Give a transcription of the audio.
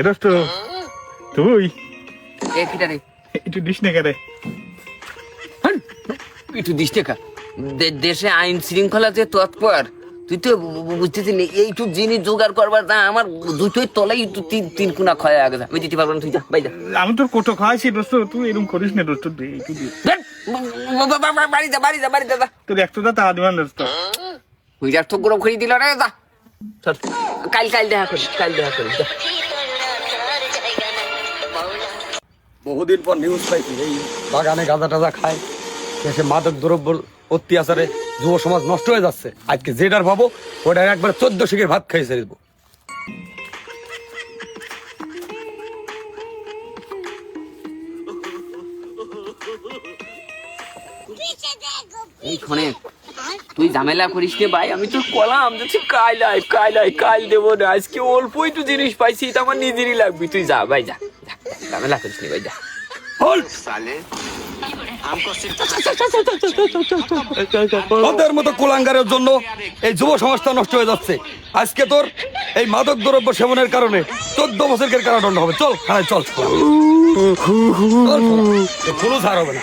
এরস তো তুই একটু দিস না কেন? একটু দিস টাকা দেশে আইন শৃঙ্খলা যে তৎপর, তুই তো বুঝতেছি এইটুক জিনিস জোগাড় করবার না আমার দুটোই তলাই তিন কোনা ক্ষয় আগে আমি দিতে পারবো না, তুই যা ভাই যা। আমি তোর কোটো খাওয়াইছি দোস্ত, তুই এরকম করিস না দোস্ত, একটু দে। বাড়ি যা বাড়ি যা বাড়ি যা। তোর একটু দা তা দিবান দোস্ত। ওই যার তো গরম করে দিল রে, যা চল কাল দেখা করি, কাল দেখা করি। বহুদিন পর নিউজ পাইছি এই বাগানে গাঁজা টাজা খায়, দেশে মাদক দ্রব্য অত্যাচারে যুব সমাজ নষ্ট হয়ে যাচ্ছে। আজকে যেটার ভাবো ওটা একবার 14 শিখের ভাত খাইছে দেবো। এই শোনে তুই ঝামেলা করিস নে ভাই, আমি তো কলাম যে কাল দেবো না, আজকে অল্প একটু জিনিস পাইছি, এটা আমার নিজেরই লাগবে, তুই যা ভাই যা, ঝামেলা করিস নি ভাই যা। ওদের মতো কুলাঙ্গারের জন্য এই যুব সমাজটা নষ্ট হয়ে যাচ্ছে। আজকে তোর এই মাদক দ্রব্য সেবনের কারণে 14 বছরের কারাদণ্ড হবে। চল খানায় চল, কোনো ছাড় হবে না।